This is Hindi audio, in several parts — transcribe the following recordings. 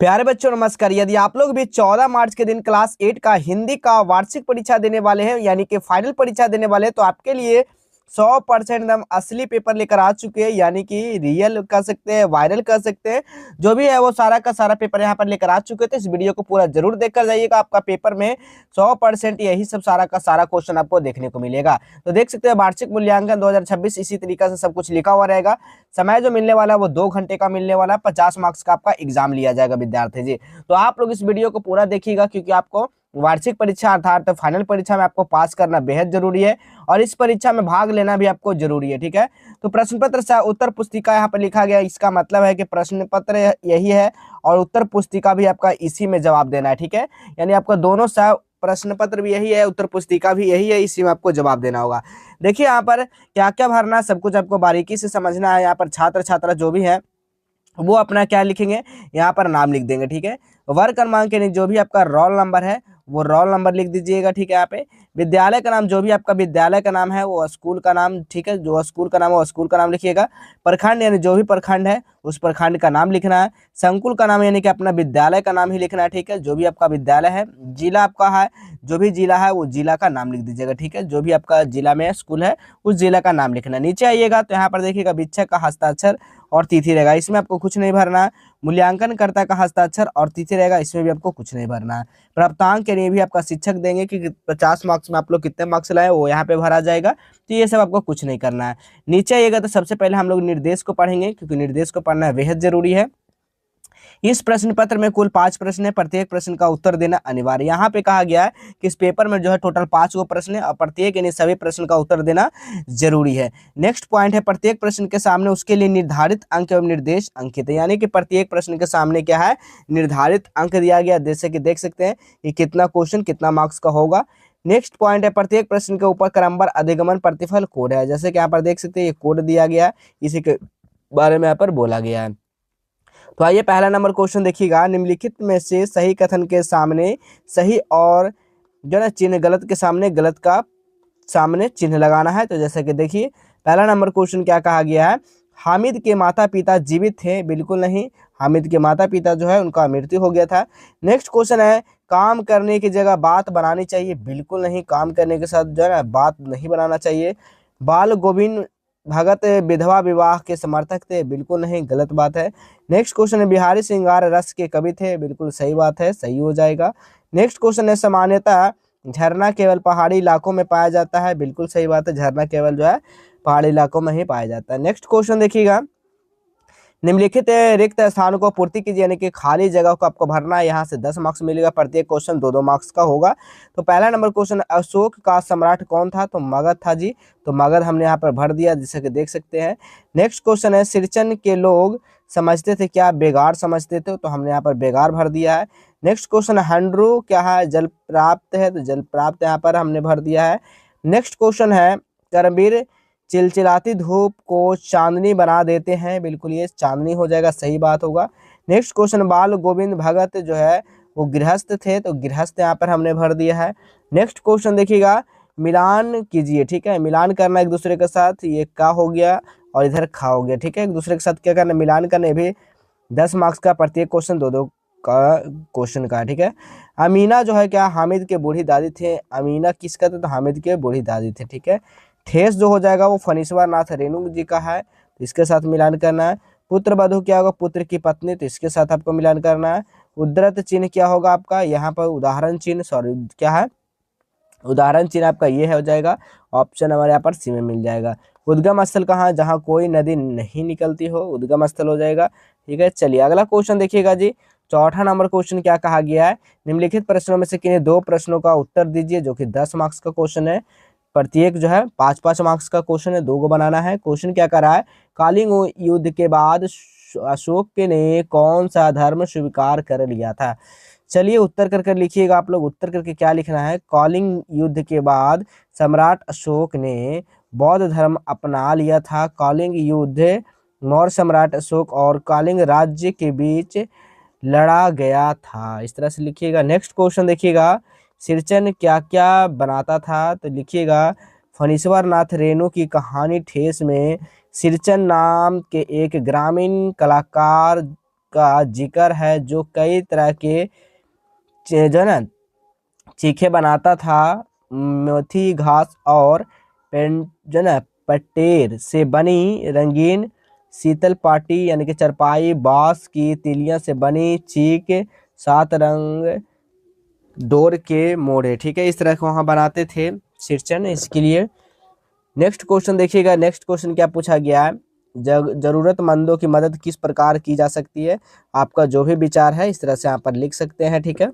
प्यारे बच्चों नमस्कार। यदि आप लोग भी 14 मार्च के दिन क्लास 8 का हिंदी का वार्षिक परीक्षा देने वाले हैं यानी कि फाइनल परीक्षा देने वाले हैं तो आपके लिए 100% एकदम असली पेपर लेकर आ चुके हैं, यानी कि रियल कर सकते हैं, वायरल कर सकते हैं, जो भी है वो सारा का सारा पेपर यहाँ पर लेकर आ चुके थे। इस वीडियो को पूरा जरूर देखकर जाइएगा, आपका पेपर में 100% यही सब सारा का सारा क्वेश्चन आपको देखने को मिलेगा। तो देख सकते हैं वार्षिक मूल्यांकन 2026 इसी तरीके से सब कुछ लिखा हुआ रहेगा। समय जो मिलने वाला है वो 2 घंटे का मिलने वाला है। 50 मार्क्स का आपका एग्जाम लिया जाएगा विद्यार्थी जी। तो आप लोग इस वीडियो को पूरा देखिएगा, क्योंकि आपको वार्षिक परीक्षा अर्थात फाइनल परीक्षा में आपको पास करना बेहद जरूरी है और इस परीक्षा में भाग लेना भी आपको जरूरी है। ठीक है, तो प्रश्न पत्र से उत्तर पुस्तिका यहाँ पर लिखा गया, इसका मतलब है कि प्रश्न पत्र यही है और उत्तर पुस्तिका भी आपका इसी में जवाब देना है। ठीक है, यानी आपका दोनों प्रश्न पत्र भी यही है, उत्तर पुस्तिका भी यही है, इसी में आपको जवाब देना होगा। देखिए यहाँ पर क्या क्या भरना है सब कुछ आपको बारीकी से समझना है। यहाँ पर छात्र छात्रा जो भी है वो अपना क्या लिखेंगे, यहाँ पर नाम लिख देंगे। ठीक है, वर्ग क्रमांक यानी जो भी आपका रोल नंबर है वो रोल नंबर लिख दीजिएगा। ठीक है, यहाँ पे विद्यालय का नाम जो भी आपका विद्यालय का नाम है वो स्कूल का नाम, ठीक है, जो स्कूल का नाम है वो स्कूल का नाम लिखिएगा। प्रखंड यानी जो भी प्रखंड है उस प्रखंड का नाम लिखना है। संकुल का नाम यानी कि अपना विद्यालय का नाम ही लिखना है। ठीक है, जो भी आपका विद्यालय है। जिला आपका है, जो भी जिला है वो जिला का नाम लिख दीजिएगा। ठीक है, जो भी आपका जिला में स्कूल है उस जिला का नाम लिखना है। नीचे आइएगा तो यहाँ पर देखिएगा वीक्षक का हस्ताक्षर और तिथि रहेगा, इसमें आपको कुछ नहीं भरना है। मूल्यांकनकर्ता का हस्ताक्षर और तिथि रहेगा, इसमें भी आपको कुछ नहीं भरना है। प्राप्तांक के लिए भी आपका शिक्षक देंगे कि 50 मार्क्स में आप लोग कितने मार्क्स लाए वो यहाँ पे भरा जाएगा। तो ये सब आपको कुछ नहीं करना है। नीचे आइएगा तो सबसे पहले हम लोग निर्देश को पढ़ेंगे, क्योंकि निर्देश को पढ़ना बेहद जरूरी है। इस प्रश्न पत्र में कुल 5 प्रश्न है, प्रत्येक प्रश्न का उत्तर देना अनिवार्य। यहाँ पे कहा गया है कि इस पेपर में जो है टोटल 5 गो प्रश्न है और प्रत्येक यानी सभी प्रश्न का उत्तर देना जरूरी है। नेक्स्ट पॉइंट है प्रत्येक प्रश्न के सामने उसके लिए निर्धारित अंक एवं निर्देश अंकित है, यानी कि प्रत्येक प्रश्न के सामने क्या है, निर्धारित अंक दिया गया। जैसे कि देख सकते हैं कि कितना क्वेश्चन कितना मार्क्स का होगा। नेक्स्ट पॉइंट है प्रत्येक प्रश्न के ऊपर क्रमवार अधिगमन प्रतिफल कोड है, जैसे कि यहाँ पर देख सकते हैं ये कोड दिया गया है, इसी के बारे में यहाँ पर बोला गया है। तो आइए पहला नंबर क्वेश्चन देखिएगा, निम्नलिखित में से सही कथन के सामने सही और जो ना चिन्ह गलत के सामने गलत का सामने चिन्ह लगाना है। तो जैसे कि देखिए पहला नंबर क्वेश्चन क्या कहा गया है, हामिद के माता पिता जीवित थे, बिल्कुल नहीं, हामिद के माता पिता जो है उनका मृत्यु हो गया था। नेक्स्ट क्वेश्चन है काम करने की जगह बात बनानी चाहिए, बिल्कुल नहीं, काम करने के साथ जो है ना बात नहीं बनाना चाहिए। बाल गोविंद भगत विधवा विवाह के समर्थक थे, बिल्कुल नहीं, गलत बात है। नेक्स्ट क्वेश्चन है बिहारी श्रृंगार रस के कवि थे, बिल्कुल सही बात है, सही हो जाएगा। नेक्स्ट क्वेश्चन है सामान्यतः झरना केवल पहाड़ी इलाकों में पाया जाता है, बिल्कुल सही बात है, झरना केवल जो है पहाड़ी इलाकों में ही पाया जाता है। नेक्स्ट क्वेश्चन देखिएगा, निम्नलिखित रिक्त स्थानों को पूर्ति कीजिए, यानी कि खाली जगह को आपको भरना है। यहाँ से 10 मार्क्स मिलेगा, प्रत्येक क्वेश्चन 2-2 मार्क्स का होगा। तो पहला नंबर क्वेश्चन, अशोक का सम्राट कौन था, तो मगध था जी, तो मगध हमने यहाँ पर भर दिया, जैसे कि देख सकते हैं। नेक्स्ट क्वेश्चन है सिरचन के लोग समझते थे क्या, बेगार समझते थे, तो हमने यहाँ पर बेगार भर दिया है। नेक्स्ट क्वेश्चन हंड्रू क्या है, जल प्राप्त है, तो जल प्राप्त यहाँ पर हमने भर दिया है। नेक्स्ट क्वेश्चन है करमवीर चिलचिलाती धूप को चांदनी बना देते हैं, बिल्कुल ये चांदनी हो जाएगा, सही बात होगा। नेक्स्ट क्वेश्चन बाल गोविंद भगत जो है वो गृहस्थ थे, तो गृहस्थ यहाँ पर हमने भर दिया है। नेक्स्ट क्वेश्चन देखिएगा मिलान कीजिए, ठीक है, मिलान करना एक दूसरे के साथ, ये का हो गया और इधर खा हो गया। ठीक है, एक दूसरे के साथ क्या करना, मिलान करना, भी 10 मार्क्स का, प्रत्येक क्वेश्चन 2-2 का क्वेश्चन का। ठीक है, अमीना जो है क्या हामिद के बूढ़ी दादी थे, अमीना किसका थे, तो हामिद के बूढ़ी दादी थे। ठीक है, ठेस जो हो जाएगा वो फणीश्वर नाथ रेणु जी का है, तो इसके साथ मिलान करना है। पुत्र वधु क्या होगा, पुत्र की पत्नी, तो इसके साथ आपको मिलान करना है। उद्धृत चिन्ह क्या होगा आपका, यहाँ पर उदाहरण चिन्ह, सॉरी क्या है, उदाहरण चिन्ह आपका ये हो जाएगा, ऑप्शन हमारे यहाँ पर सी में मिल जाएगा। उद्गम स्थल कहाँ, जहाँ कोई नदी नहीं निकलती हो, उद्गम स्थल हो जाएगा। ठीक है, चलिए अगला क्वेश्चन देखिएगा जी, चौथा नंबर क्वेश्चन क्या कहा गया है, निम्नलिखित प्रश्नों में से किन्हीं 2 प्रश्नों का उत्तर दीजिए, जो कि 10 मार्क्स का क्वेश्चन है, प्रत्येक जो है 5-5 मार्क्स का क्वेश्चन है, 2 को बनाना है। क्वेश्चन क्या कर रहा है, कलिंग युद्ध के बाद अशोक ने कौन सा धर्म स्वीकार कर लिया था। चलिए उत्तर कर कर लिखिएगा आप लोग, उत्तर करके क्या लिखना है, कलिंग युद्ध के बाद सम्राट अशोक ने बौद्ध धर्म अपना लिया था। कलिंग युद्ध मौर्य सम्राट अशोक और कलिंग राज्य के बीच लड़ा गया था, इस तरह से लिखिएगा। नेक्स्ट क्वेश्चन देखिएगा, सिरचन क्या क्या बनाता था, तो लिखिएगा फणीश्वर नाथ रेणु की कहानी ठेस में सिरचन नाम के एक ग्रामीण कलाकार का जिक्र है जो कई तरह के जो है ना चीखे बनाता था। मेथी घास और जो है ना पटेर से बनी रंगीन शीतल पाटी यानी कि चरपाई, बांस की तिलियां से बनी चीक, 7 रंग डोर के मोड़े। ठीक है, इस तरह के वहाँ बनाते थे सिरचन इसके लिए। नेक्स्ट क्वेश्चन देखिएगा। नेक्स्ट क्वेश्चन क्या पूछा गया है, जरूरतमंदों की मदद किस प्रकार की जा सकती है। आपका जो भी विचार है इस तरह से यहाँ पर लिख सकते हैं। ठीक है,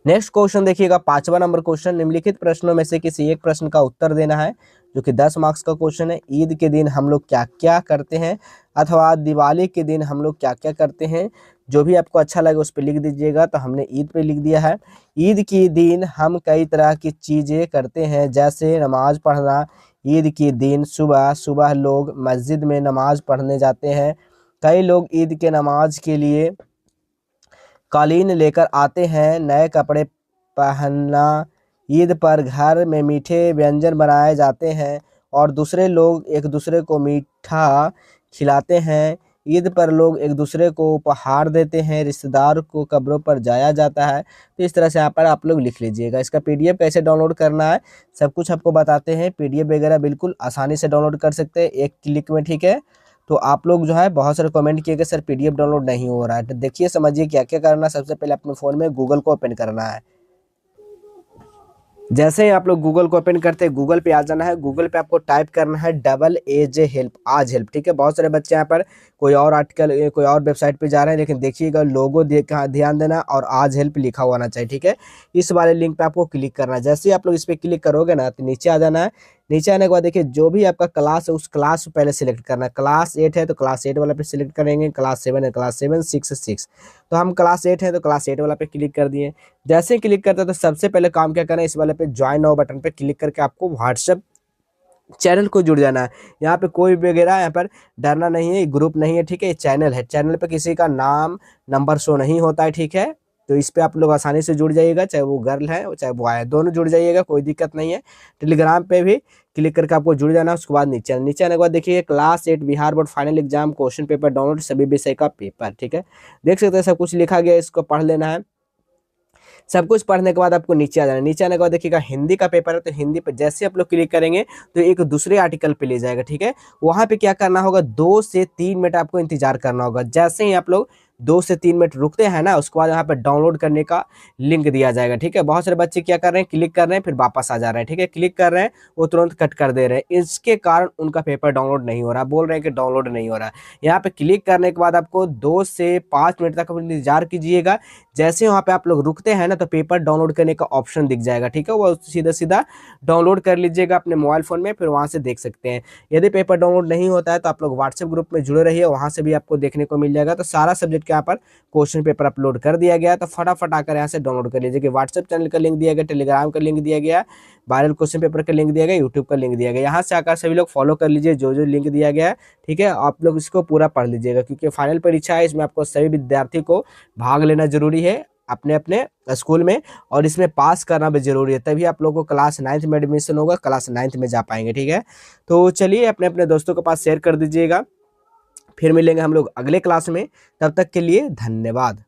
नेक्स्ट क्वेश्चन देखिएगा, 5वां नंबर क्वेश्चन, निम्नलिखित प्रश्नों में से किसी एक प्रश्न का उत्तर देना है, जो कि 10 मार्क्स का क्वेश्चन है। ईद के दिन हम लोग क्या क्या करते हैं, अथवा दिवाली के दिन हम लोग क्या क्या करते हैं। जो भी आपको अच्छा लगे उस पर लिख दीजिएगा। तो हमने ईद पे लिख दिया है। ईद के दिन हम कई तरह की चीज़ें करते हैं, जैसे नमाज पढ़ना। ईद के दिन सुबह सुबह लोग मस्जिद में नमाज पढ़ने जाते हैं। कई लोग ईद के नमाज के लिए कालीन लेकर आते हैं। नए कपड़े पहनना। ईद पर घर में मीठे व्यंजन बनाए जाते हैं और दूसरे लोग एक दूसरे को मीठा खिलाते हैं। ईद पर लोग एक दूसरे को उपहार देते हैं। रिश्तेदार को कब्रों पर जाया जाता है। तो इस तरह से यहाँ पर आप लोग लिख लीजिएगा। इसका पीडीएफ कैसे डाउनलोड करना है सब कुछ आपको बताते हैं। पीडीएफ वगैरह बिल्कुल आसानी से डाउनलोड कर सकते हैं एक क्लिक में। ठीक है, तो आप लोग जो है बहुत सारे कमेंट किए कि सर पीडीएफ डाउनलोड नहीं हो रहा है। तो देखिए समझिए क्या क्या करना है। सबसे पहले अपने फ़ोन में गूगल को ओपन करना है। जैसे ही आप लोग गूगल को ओपन करते हैं, गूगल पे आ जाना है। गूगल पे आपको टाइप करना है AAJ हेल्प, आज हेल्प। ठीक है, बहुत सारे बच्चे यहाँ पर कोई और आर्टिकल कोई और वेबसाइट पे जा रहे हैं, लेकिन देखिएगा लोगो ध्यान देना और आज हेल्प लिखा हुआ होना चाहिए। ठीक है, इस वाले लिंक पे आपको क्लिक करना है। जैसे ही आप लोग इस पर क्लिक करोगे ना तो नीचे आ जाना है। नीचे आने के बाद देखिए जो भी आपका क्लास है उस क्लास को पहले सिलेक्ट करना है। क्लास 8 है तो क्लास 8 वाला पे सिलेक्ट करेंगे। क्लास 7 है क्लास 7, 6 तो हम क्लास 8 है तो क्लास 8 वाला पे क्लिक कर दिए। जैसे ही क्लिक करते हैं तो सबसे पहले काम क्या करना है, इस वाले पे ज्वाइन नाउ बटन पे क्लिक करके आपको व्हाट्सएप चैनल को जुड़ जाना है। यहाँ पे कोई वगैरह यहाँ पर डरना नहीं है, ग्रुप नहीं है। ठीक है, ये चैनल है। चैनल पे किसी का नाम नंबर शो नहीं होता है। ठीक है, तो इस पे आप लोग आसानी से जुड़ जाइएगा, चाहे वो गर्ल है चाहे बॉय है, दोनों जुड़ जाइएगा, कोई दिक्कत नहीं है। टेलीग्राम पे भी क्लिक करके आपको जुड़ जाना है। उसके बाद नीचे आने के बाद देखिए class 8 Bihar board final exam question paper download सभी विषय का पेपर। ठीक है, देख सकते हैं सब कुछ लिखा गया है, इसको पढ़ लेना है। सब कुछ पढ़ने के बाद आपको नीचे आ जाना है। नीचे आने के बाद देखिएगा हिंदी का पेपर है, तो हिंदी पे जैसे आप लोग क्लिक करेंगे तो एक दूसरे आर्टिकल पे ले जाएगा। ठीक है, वहां पे क्या करना होगा, 2 से 3 मिनट आपको इंतजार करना होगा। जैसे ही आप लोग 2 से 3 मिनट रुकते हैं ना, उसके बाद यहाँ पे डाउनलोड करने का लिंक दिया जाएगा। ठीक है, बहुत सारे बच्चे क्या कर रहे हैं, क्लिक कर रहे हैं फिर वापस आ जा रहे हैं। ठीक है, क्लिक कर रहे हैं वो तुरंत कट कर दे रहे हैं, इसके कारण उनका पेपर डाउनलोड नहीं हो रहा, बोल रहे हैं कि डाउनलोड नहीं हो रहा है। यहाँ पे क्लिक करने के बाद आपको 2 से 5 मिनट तक इंतजार कीजिएगा। जैसे वहाँ पे आप लोग रुकते हैं ना तो पेपर डाउनलोड करने का ऑप्शन दिख जाएगा। ठीक है, वो सीधा सीधा डाउनलोड कर लीजिएगा अपने मोबाइल फ़ोन में, फिर वहाँ से देख सकते हैं। यदि पेपर डाउनलोड नहीं होता है तो आप लोग व्हाट्सएप ग्रुप में जुड़े रहिए, वहाँ से भी आपको देखने को मिल जाएगा। तो सारा सब्जेक्ट के यहाँ पर क्वेश्चन पेपर अपलोड कर दिया गया, तो फटाफट आकर यहाँ से डाउनलोड कर लीजिए। कि व्हाट्सएप चैनल का लिंक दिया गया, टेलीग्राम का लिंक दिया गया, वायरल क्वेश्चन पेपर का लिंक दिया गया, यूट्यूब का लिंक दिया गया। यहाँ से आकर सभी लोग फॉलो कर लीजिए जो जो लिंक दिया गया है। ठीक है, आप लोग इसको पूरा पढ़ लीजिएगा, क्योंकि फाइनल परीक्षा है, इसमें आपको सभी विद्यार्थी को भाग लेना जरूरी है अपने अपने स्कूल में, और इसमें पास करना भी जरूरी है, तभी आप लोगों को क्लास 9th में एडमिशन होगा, क्लास 9th में जा पाएंगे। ठीक है, तो चलिए अपने अपने दोस्तों के पास शेयर कर दीजिएगा। फिर मिलेंगे हम लोग अगले क्लास में, तब तक के लिए धन्यवाद।